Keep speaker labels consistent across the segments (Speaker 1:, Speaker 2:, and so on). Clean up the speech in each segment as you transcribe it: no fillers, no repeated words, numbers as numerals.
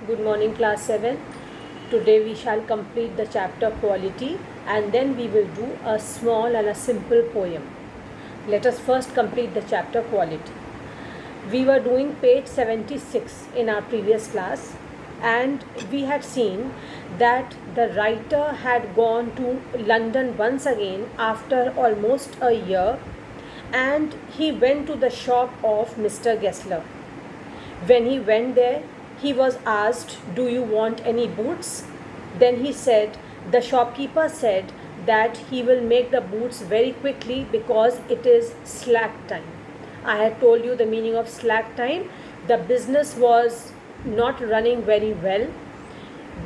Speaker 1: Good morning, class 7. Today we shall complete the chapter quality and then we will do a small and a simple poem. Let us first complete the chapter quality. We were doing page 76 in our previous class and we had seen that the writer had gone to London once again after almost a year, and he went to the shop of Mr. Gessler. When he went there, he was asked, "Do you want any boots?" Then he said, the shopkeeper said that he will make the boots very quickly because it is slack time. I had told you the meaning of slack time. The business was not running very well.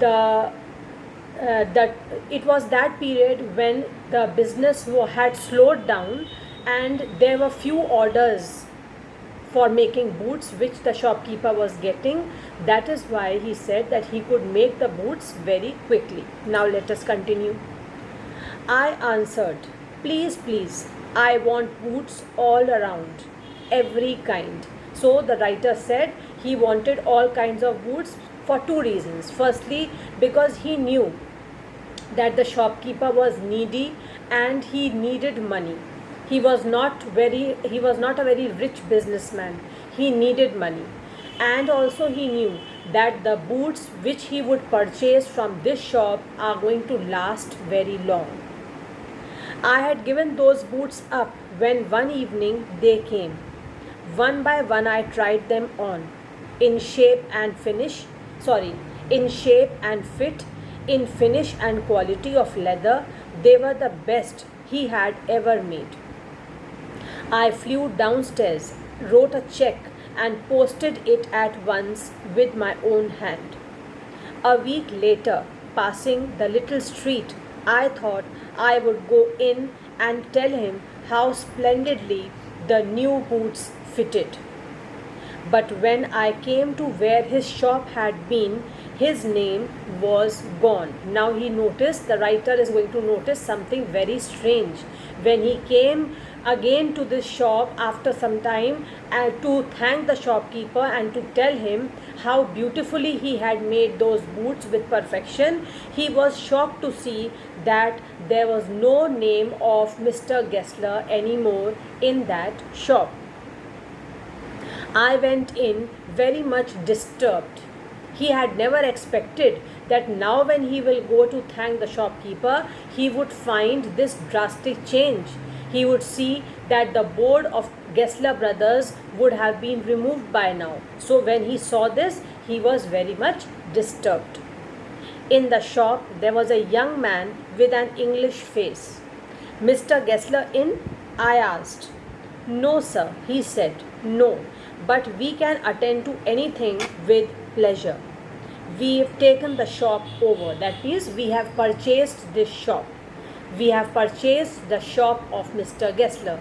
Speaker 1: That it was that period when the business had slowed down and there were few orders for making boots which the shopkeeper was getting. That is why he said that he could make the boots very quickly. Now let us continue. I answered, "Please, please, I want boots all around, every kind." So the writer said he wanted all kinds of boots for two reasons. Firstly, because he knew that the shopkeeper was needy and he needed money. He was not a very rich businessman. He needed money. And also he knew that the boots which he would purchase from this shop are going to last very long. I had given those boots up when one evening they came. One by one I tried them on, in shape and fit, in finish and quality of leather. They were the best he had ever made. I flew downstairs, wrote a check and posted it at once with my own hand. A week later, passing the little street, I thought I would go in and tell him how splendidly the new boots fitted. But when I came to where his shop had been, his name was gone. Now the writer is going to notice something very strange. When he came again to this shop after some time to thank the shopkeeper and to tell him how beautifully he had made those boots with perfection, he was shocked to see that there was no name of Mr. Gessler anymore in that shop. I went in very much disturbed. He had never expected that now when he will go to thank the shopkeeper, he would find this drastic change. He would see that the board of Gessler Brothers would have been removed by now. So when he saw this, he was very much disturbed. In the shop, there was a young man with an English face. "Mr. Gessler in?" I asked. "No, sir," he said. "No, but we can attend to anything with pleasure. We've taken the shop over." That means we have purchased this shop. We have purchased the shop of Mr. Gessler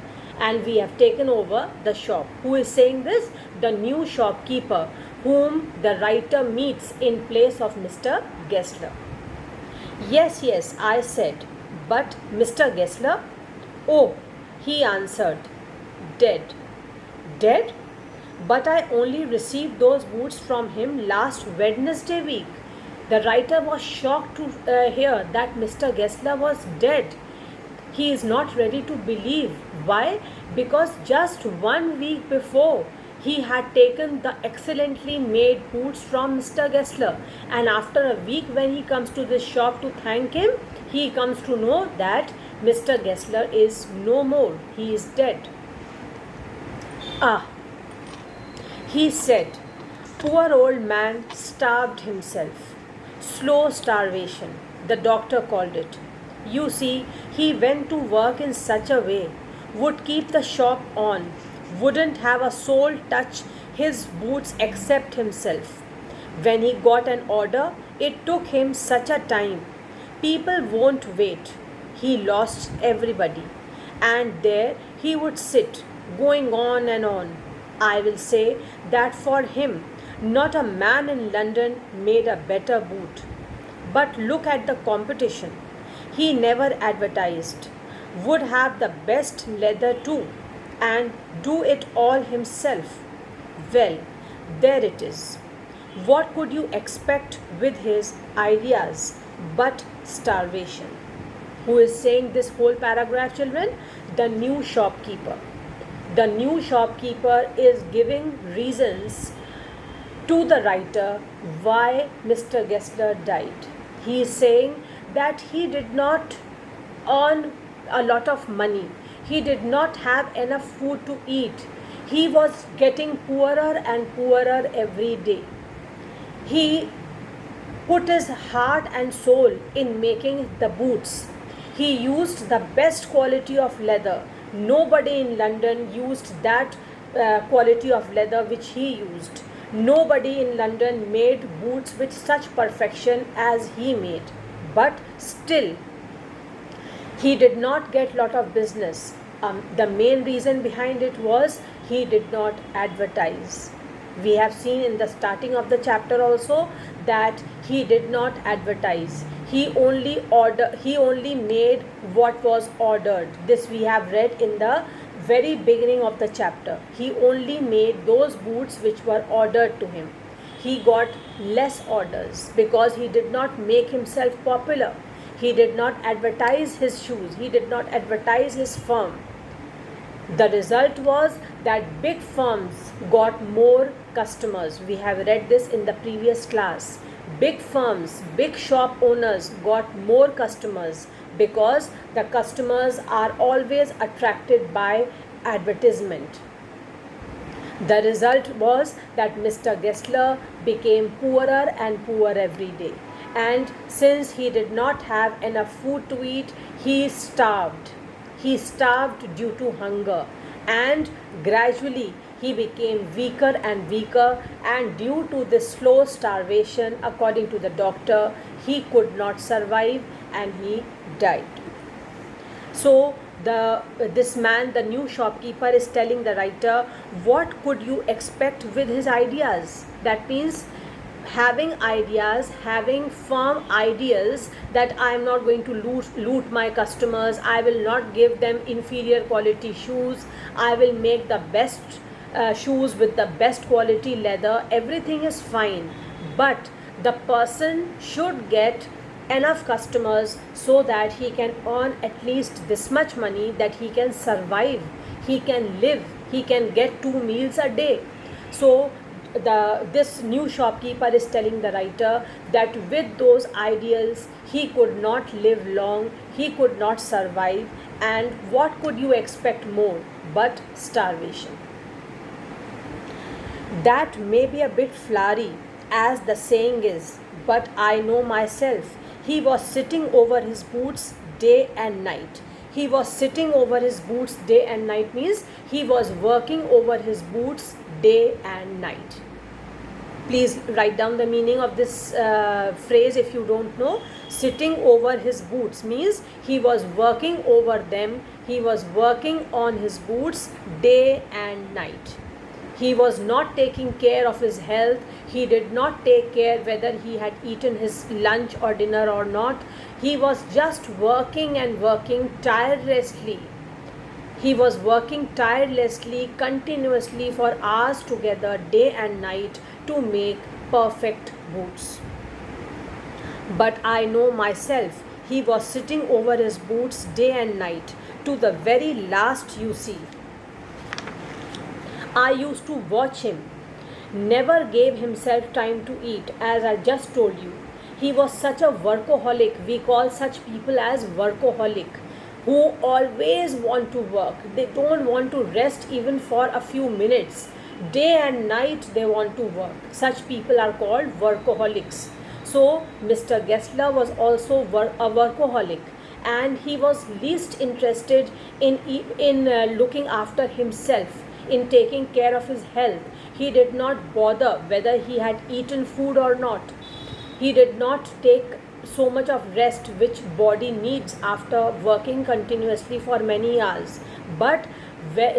Speaker 1: and we have taken over the shop. Who is saying this? The new shopkeeper whom the writer meets in place of Mr. Gessler. "Yes, yes," I said. "But Mr. Gessler?" "Oh," he answered, "dead." "Dead? But I only received those boots from him last Wednesday week." The writer was shocked to hear that Mr. Gessler was dead. He is not ready to believe. Why? Because just 1 week before, he had taken the excellently made boots from Mr. Gessler. And after a week, when he comes to this shop to thank him, he comes to know that Mr. Gessler is no more. He is dead. "Ah," he said, "poor old man starved himself. Slow starvation, the doctor called it. You see, he went to work in such a way, would keep the shop on, wouldn't have a soul touch his boots except himself. When he got an order, it took him such a time. People won't wait. He lost everybody. And there he would sit, going on and on. I will say that for him, not a man in London made a better boot. But look at the competition. He never advertised. Would have the best leather too, and do it all himself. Well, there it is. What could you expect with his ideas but starvation? Who is saying this whole paragraph, children? The new shopkeeper. The new shopkeeper is giving reasons to the writer why Mr. Gessler died. He is saying that he did not earn a lot of money. He did not have enough food to eat. He was getting poorer and poorer every day. He put his heart and soul in making the boots. He used the best quality of leather. Nobody in London used that quality of leather which he used. Nobody in London made boots with such perfection as he made. But still, he did not get lot of business. The main reason behind it was he did not advertise. We have seen in the starting of the chapter also that he did not advertise. He only made what was ordered. This we have read in the very beginning of the chapter. He only made those boots which were ordered to him. He got less orders because he did not make himself popular. He did not advertise his shoes. He did not advertise his firm. The result was that big firms got more customers. We have read this in the previous class. Big firms, big shop owners got more customers because the customers are always attracted by advertisement. The result was that Mr. Gessler became poorer and poorer every day. And since he did not have enough food to eat, he starved. He starved due to hunger, and gradually he became weaker and weaker, and due to this slow starvation, according to the doctor, he could not survive and he died. So this man, the new shopkeeper, is telling the writer, what could you expect with his ideas? That means having ideas, having firm ideals that I am not going to loot my customers, I will not give them inferior quality shoes, I will make the best shoes with the best quality leather, everything is fine, but the person should get enough customers so that he can earn at least this much money, that he can survive, he can live, he can get 2 meals a day. So this new shopkeeper is telling the writer that with those ideals he could not live long, he could not survive, and what could you expect more but starvation? That may be a bit flowery, as the saying is, but I know myself. He was sitting over his boots day and night. He was sitting over his boots day and night means he was working over his boots day and night. Please write down the meaning of this phrase if you don't know. Sitting over his boots means he was working over them. He was working on his boots day and night. He was not taking care of his health. He did not take care whether he had eaten his lunch or dinner or not. He was just working and working tirelessly. He was working tirelessly, continuously for hours together, day and night, to make perfect boots. But I know myself, he was sitting over his boots day and night, to the very last you see. I used to watch him. Never gave himself time to eat, as I just told you. He was such a workaholic. We call such people as workaholic, who always want to work. They don't want to rest even for a few minutes. Day and night they want to work. Such people are called workaholics. So Mr. Gessler was also a workaholic, and he was least interested in looking after himself, in taking care of his health. He did not bother whether he had eaten food or not. He did not take so much of rest which body needs after working continuously for many hours. But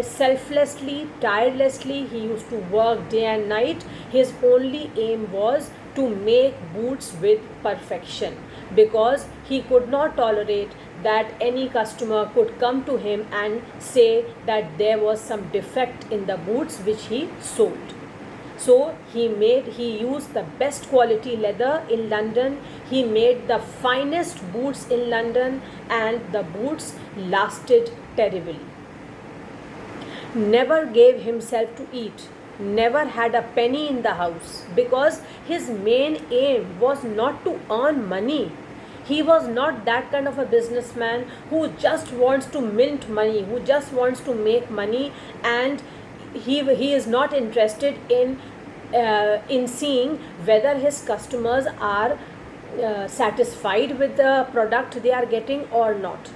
Speaker 1: selflessly, tirelessly, he used to work day and night. His only aim was to make boots with perfection, because he could not tolerate that any customer could come to him and say that there was some defect in the boots which he sold. So he used the best quality leather in London. He made the finest boots in London, and the boots lasted terribly. Never gave himself to eat, never had a penny in the house, because his main aim was not to earn money. He was not that kind of a businessman who just wants to mint money, who just wants to make money, and he is not interested in seeing whether his customers are satisfied with the product they are getting or not.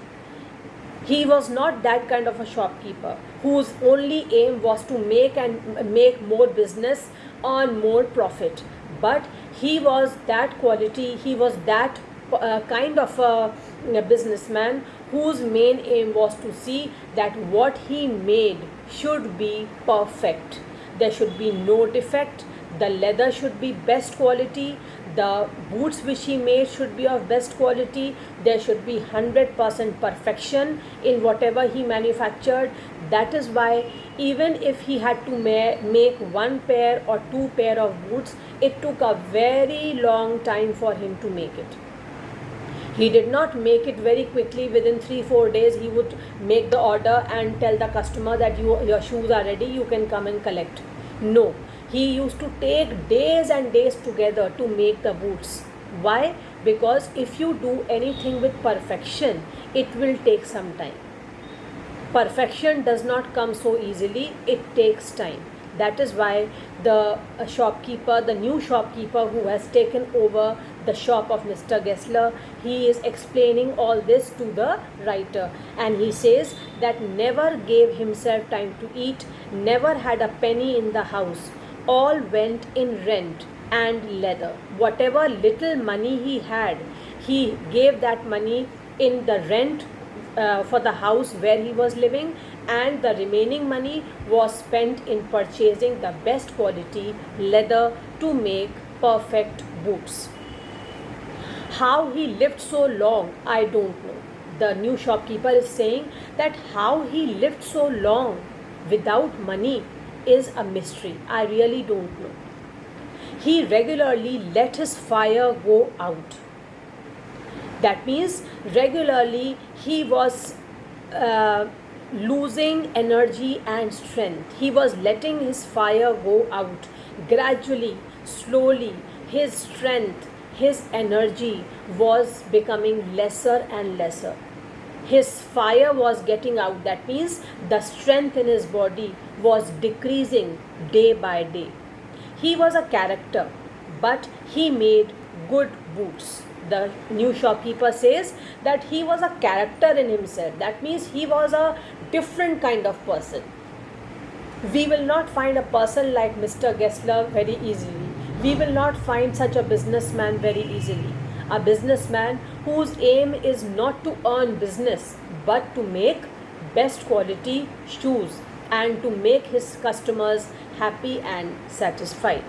Speaker 1: He was not that kind of a shopkeeper whose only aim was to make more business, earn more profit. But he was that quality, he was that kind of a businessman whose main aim was to see that what he made should be perfect. There should be no defect. The leather should be best quality. The boots which he made should be of best quality. There should be 100% perfection in whatever he manufactured. That is why even if he had to make one pair or two pair of boots, it took a very long time for him to make it. He did not make it very quickly. Within 3-4 days he would make the order and tell the customer that your shoes are ready, you can come and collect. No, he used to take days and days together to make the boots. Why? Because if you do anything with perfection, it will take some time. Perfection does not come so easily, it takes time. That is why the shopkeeper, the new shopkeeper who has taken over the shop of Mr. Gessler, he is explaining all this to the writer, and he says that never gave himself time to eat, never had a penny in the house, all went in rent and leather. Whatever little money he had, he gave that money in the rent for the house where he was living, and the remaining money was spent in purchasing the best quality leather to make perfect boots. How he lived so long, I don't know. The new shopkeeper is saying that how he lived so long without money is a mystery. I really don't know. He regularly let his fire go out. That means regularly he was losing energy and strength. He was letting his fire go out. Gradually, slowly, his strength, his energy was becoming lesser and lesser. His fire was getting out. That means the strength in his body was decreasing day by day. He was a character, but he made good boots. The new shopkeeper says that he was a character in himself. That means he was a different kind of person. We will not find a person like Mr. Gessler very easily. We will not find such a businessman very easily. A businessman whose aim is not to earn business, but to make best quality shoes and to make his customers happy and satisfied.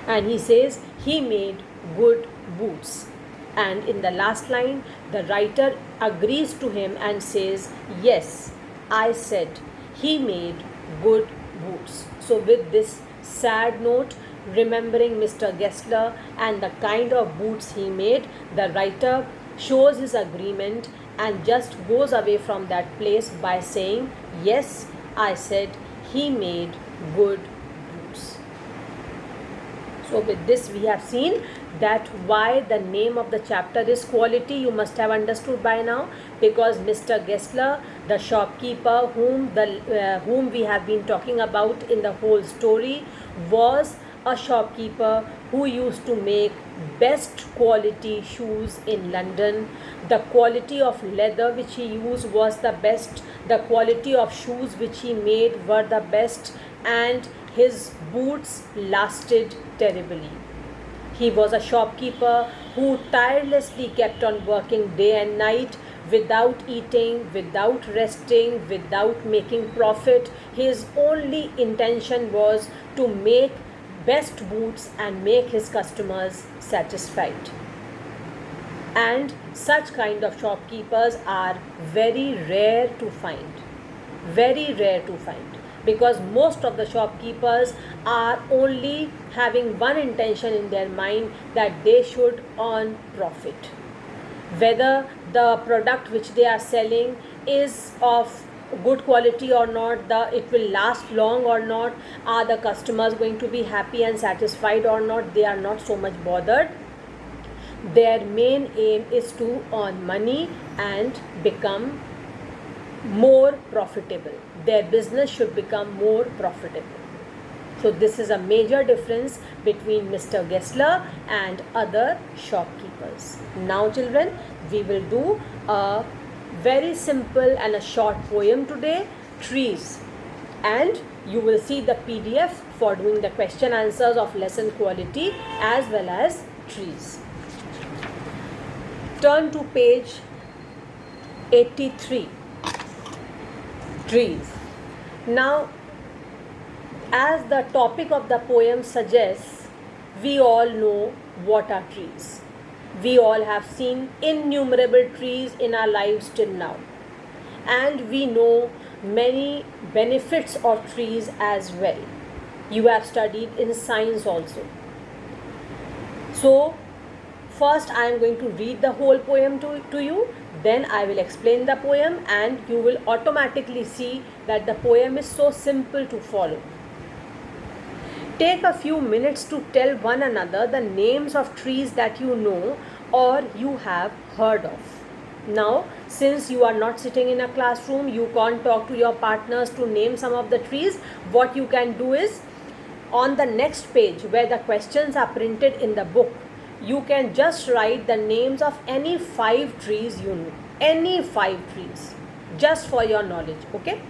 Speaker 1: And he says he made good boots. And in the last line, the writer agrees to him and says, yes, I said he made good boots. So with this sad note, remembering Mr. Gessler and the kind of boots he made, the writer shows his agreement and just goes away from that place by saying, yes, I said he made good boots. So with this we have seen that why the name of the chapter is Quality. You must have understood by now, because Mr. Gessler, the shopkeeper whom we have been talking about in the whole story, was a shopkeeper who used to make best quality shoes in London. The quality of leather which he used was the best. The quality of shoes which he made were the best, and his boots lasted terribly. He was a shopkeeper who tirelessly kept on working day and night without eating, without resting, without making profit. His only intention was to make best boots and make his customers satisfied. And such kind of shopkeepers are very rare to find. Very rare to find. because most of the shopkeepers are only having one intention in their mind, that they should earn profit. Whether the product which they are selling is of good quality or not, it will last long or not, are the customers going to be happy and satisfied or not, they are not so much bothered. Their main aim is to earn money and become more profitable. Their business should become more profitable. So this is a major difference between Mr. Gessler and other shopkeepers. Now children, we will do a very simple and a short poem today, Trees. And you will see the PDF for doing the question answers of lesson quality as well as trees. Turn to page 83. Trees. Now, as the topic of the poem suggests, we all know what are trees. We all have seen innumerable trees in our lives till now. And we know many benefits of trees as well. You have studied in science also. So, first I am going to read the whole poem to you. Then I will explain the poem and you will automatically see that the poem is so simple to follow. Take a few minutes to tell one another the names of trees that you know or you have heard of. Now, since you are not sitting in a classroom, you can't talk to your partners to name some of the trees. What you can do is, on the next page where the questions are printed in the book, you can just write the names of any 5 trees you know. Any 5 trees. Just for your knowledge. Okay?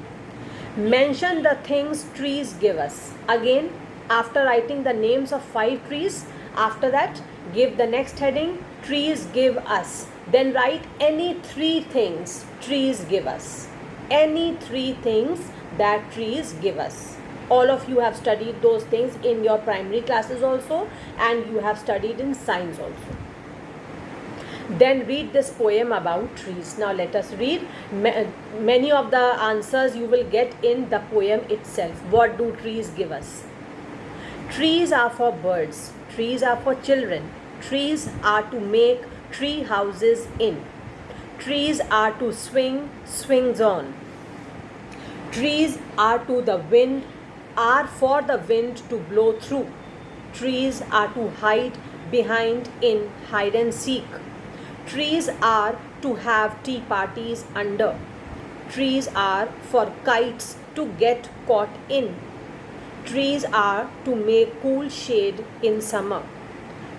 Speaker 1: Mention the things trees give us. Again, after writing the names of 5 trees, after that, give the next heading, trees give us. Then write any 3 things trees give us. Any 3 things that trees give us. All of you have studied those things in your primary classes also, and you have studied in science also. Then read this poem about trees. Now let us read. Many of the answers you will get in the poem itself. What do trees give us? Trees are for birds. Trees are for children. Trees are to make tree houses in. Trees are to swing swings on. Trees are to the wind, are for the wind to blow through. Trees are to hide behind in hide and seek. Trees are to have tea parties under. Trees are for kites to get caught in. Trees are to make cool shade in summer.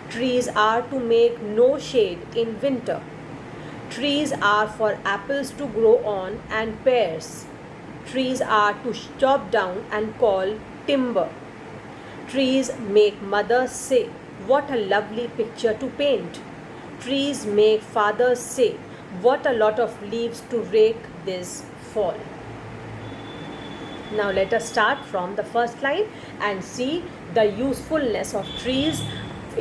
Speaker 1: Trees are to make no shade in winter. Trees are for apples to grow on and pears. Trees are to chop down and call timber. Trees make mothers say, "What a lovely picture to paint." Trees make fathers say, "What a lot of leaves to rake this fall." Now let us start from the first line and see the usefulness of trees.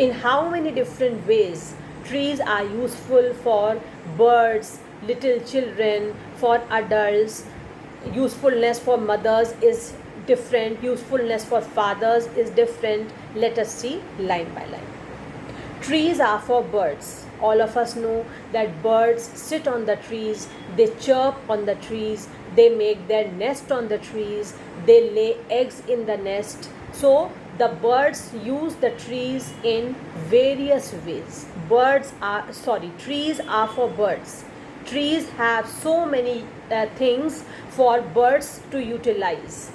Speaker 1: In how many different ways trees are useful for birds, little children, for adults. Usefulness for mothers is different. Usefulness for fathers is different. Let us see line by line. Trees are for birds. All of us know that birds sit on the trees, they chirp on the trees, they make their nest on the trees, they lay eggs in the nest. So the birds use the trees in various ways. Trees are for birds. Trees have so many things for birds to utilize,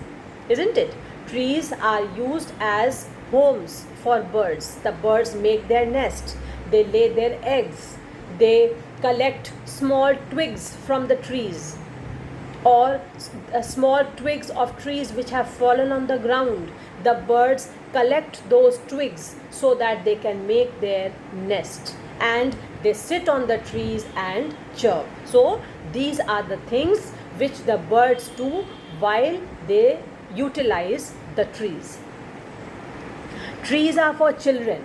Speaker 1: isn't it? Trees are used as homes for birds. The birds make their nest, they lay their eggs, they collect small twigs from the trees, or small twigs of trees which have fallen on the ground. The birds collect those twigs so that they can make their nest, and they sit on the trees and chirp. So these are the things which the birds do while they utilize the trees. Trees are for children.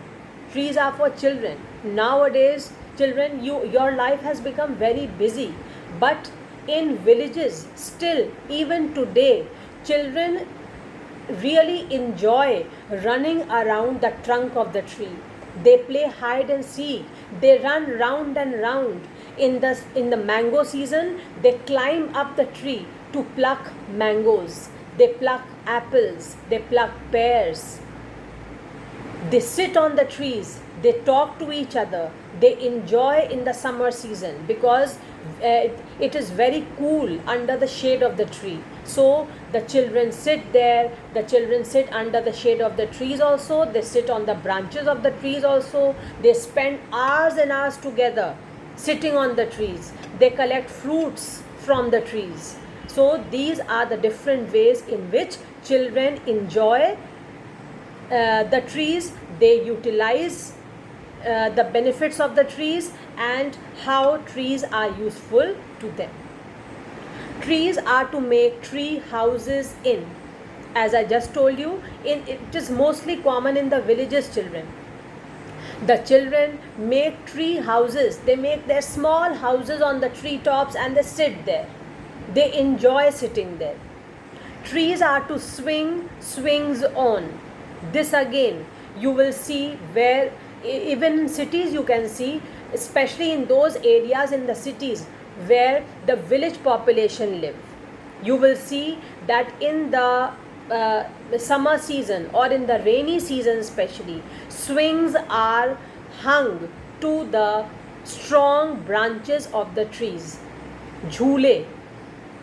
Speaker 1: Trees are for children. Nowadays, children, your life has become very busy, but in villages still, even today, Children really enjoy running around the trunk of the tree. They play hide and seek. They run round and round. In the mango season, they climb up the tree to pluck mangoes. They pluck apples. They pluck pears. They sit on the trees. They talk to each other. They enjoy in the summer season because it is very cool under the shade of the tree. So the children sit there. The children sit under the shade of the trees also. They sit on the branches of the trees also. They spend hours and hours together sitting on the trees. They collect fruits from the trees. So these are the different ways in which children enjoy the trees. They utilize the benefits of the trees and how trees are useful to them. Trees are to make tree houses in. As I just told you, it is mostly common in the villages, children. The children make tree houses. They make their small houses on the tree tops and they sit there. They enjoy sitting there. Trees are to swing swings on. This again you will see where even in cities you can see, especially in those areas in the cities where the village population live. You will see that in the summer season or in the rainy season especially, swings are hung to the strong branches of the trees. Jhule,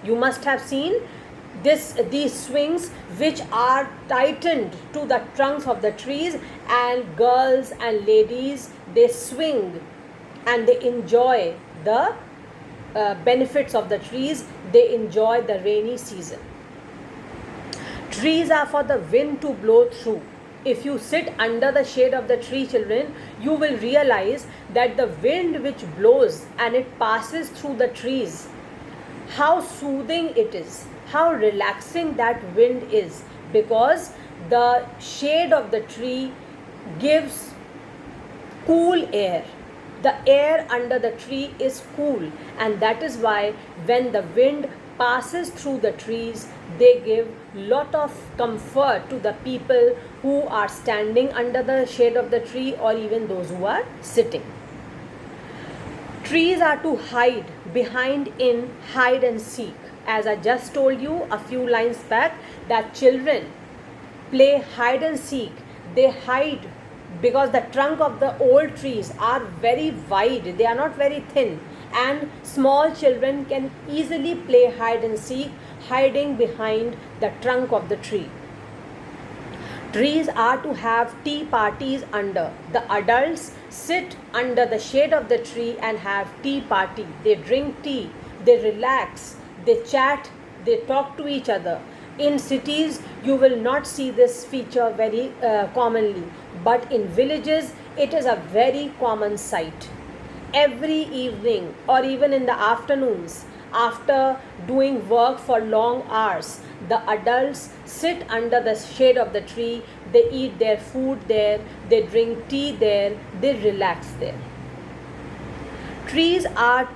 Speaker 1: you must have seen these swings which are tightened to the trunks of the trees, and girls and ladies, they swing and they enjoy the benefits of the trees. They enjoy the rainy season. Trees are for the wind to blow through. If you sit under the shade of the tree, children, you will realize that the wind which blows and it passes through the trees, how soothing it is, how relaxing that wind is, because the shade of the tree gives cool air. The air under the tree is cool, and that is why when the wind passes through the trees, they give lot of comfort to the people who are standing under the shade of the tree or even those who are sitting. Trees are to hide behind in hide and seek. As I just told you a few lines back, that children play hide and seek. They hide because the trunk of the old trees are very wide, they are not very thin, and small children can easily play hide and seek, hiding behind the trunk of the tree. Trees are to have tea parties under. The adults sit under the shade of the tree and have tea party. They drink tea, they relax, they chat, they talk to each other. In cities, you will not see this feature very commonly, but in villages, it is a very common sight. Every evening or even in the afternoons, after doing work for long hours, the adults sit under the shade of the tree, they eat their food there, they drink tea there, they relax there. Trees are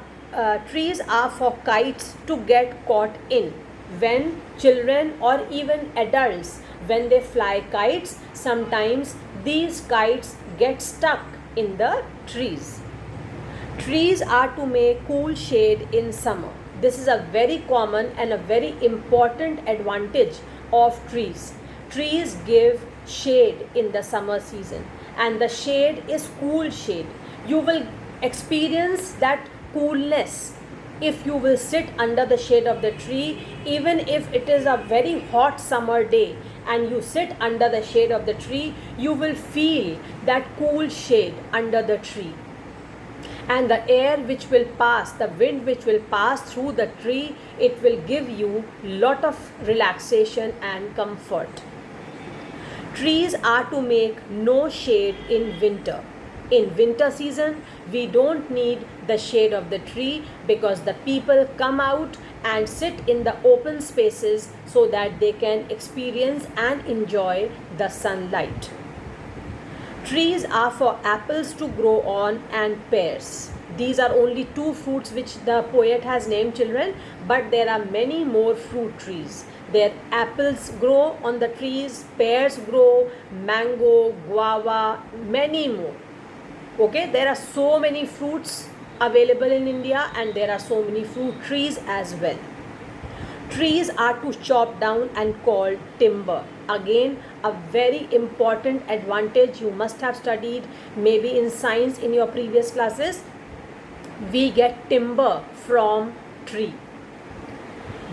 Speaker 1: for kites to get caught in. When children or even adults, when they fly kites, sometimes these kites get stuck in the trees. Trees are to make cool shade in summer. This is a very common and a very important advantage of trees. Trees give shade in the summer season, and the shade is cool shade. You will experience that coolness if you will sit under the shade of the tree, even if it is a very hot summer day and you sit under the shade of the tree, you will feel that cool shade under the tree. And the air which will pass, the wind which will pass through the tree, it will give you lot of relaxation and comfort. Trees are to make no shade in winter. In winter season, we don't need the shade of the tree because the people come out and sit in the open spaces so that they can experience and enjoy the sunlight. Trees are for apples to grow on and pears. These are only 2 fruits which the poet has named, children, but there are many more fruit trees. There apples grow on the trees, pears grow, mango, guava, many more. Okay, there are so many fruits available in India, and there are so many fruit trees as well. Trees are to chop down and called timber. Again, a very important advantage you must have studied maybe in science in your previous classes. We get timber from tree.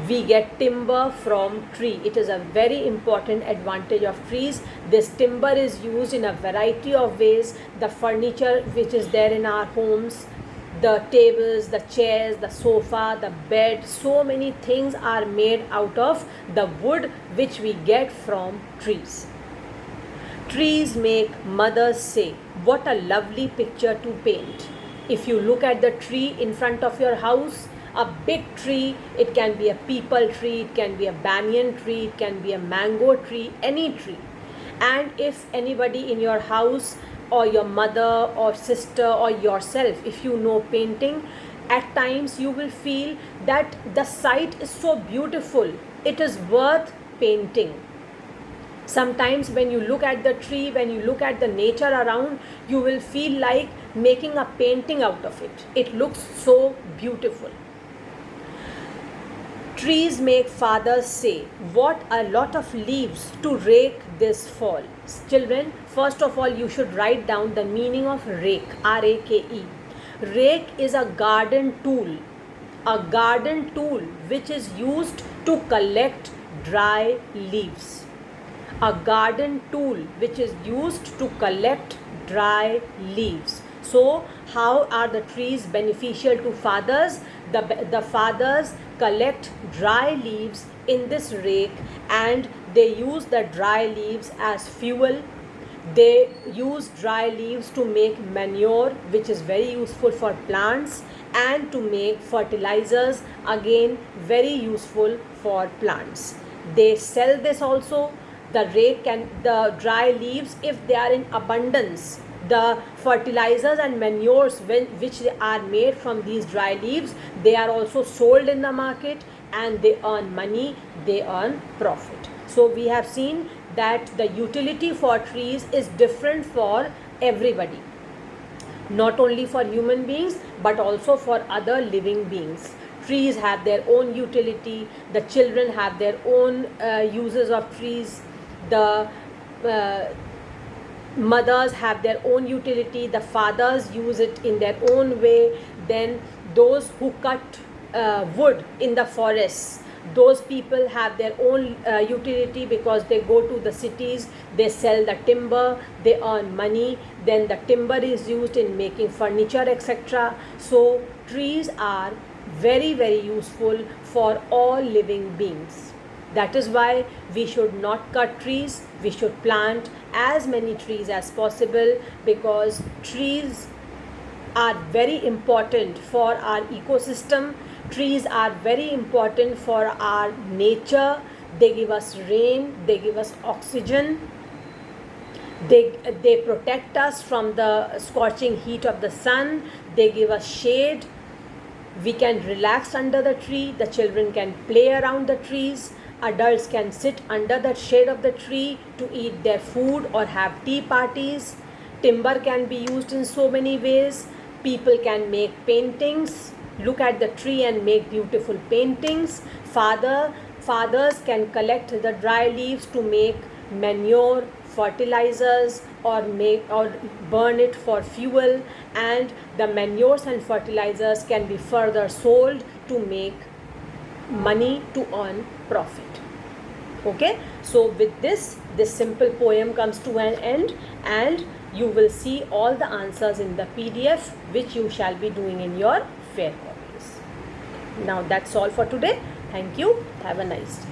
Speaker 1: We get timber from tree. It is a very important advantage of trees. This timber is used in a variety of ways. The furniture which is there in our homes, the tables, the chairs, the sofa, the bed, so many things are made out of the wood which we get from trees. Trees make mothers say, what a lovely picture to paint. If you look at the tree in front of your house, a big tree, it can be a peepal tree, it can be a banyan tree, it can be a mango tree, any tree. And if anybody in your house or your mother or sister or yourself, if you know painting, at times you will feel that the sight is so beautiful, it is worth painting. Sometimes when you look at the tree, when you look at the nature around, you will feel like making a painting out of it. It looks so beautiful. Trees make fathers say, what a lot of leaves to rake this fall. Children, first of all, you should write down the meaning of rake, R-A-K-E. Rake is a garden tool which is used to collect dry leaves. A garden tool which is used to collect dry leaves. So, how are the trees beneficial to fathers? The fathers collect dry leaves in this rake, and they use the dry leaves as fuel. They use dry leaves to make manure, which is very useful for plants, and to make fertilizers, again very useful for plants. They sell this also. The rake and the dry leaves, if they are in abundance, the fertilizers and manures which are made from these dry leaves, they are also sold in the market, and they earn money, they earn profit. So we have seen that the utility for trees is different for everybody, not only for human beings but also for other living beings. Trees have their own utility, the children have their own uses of trees, the mothers have their own utility, the fathers use it in their own way. Then those who cut wood in the forests, those people have their own utility, because they go to the cities, they sell the timber, they earn money, then the timber is used in making furniture, etc. So trees are very, very useful for all living beings. That is why we should not cut trees. We should plant as many trees as possible, because trees are very important for our ecosystem. Trees are very important for our nature. They give us rain, they give us oxygen, they protect us from the scorching heat of the sun, they give us shade. We can relax under the tree, the children can play around the trees, adults can sit under the shade of the tree to eat their food or have tea parties. Timber can be used in so many ways. People can make paintings, look at the tree and make beautiful paintings. Fathers can collect the dry leaves to make manure, fertilizers, or burn it for fuel, and the manures and fertilizers can be further sold to make money, to earn profit. Okay, so with this simple poem comes to an end, and you will see all the answers in the PDF, which you shall be doing in your fair copies. Now that's all for today. Thank you. Have a nice day.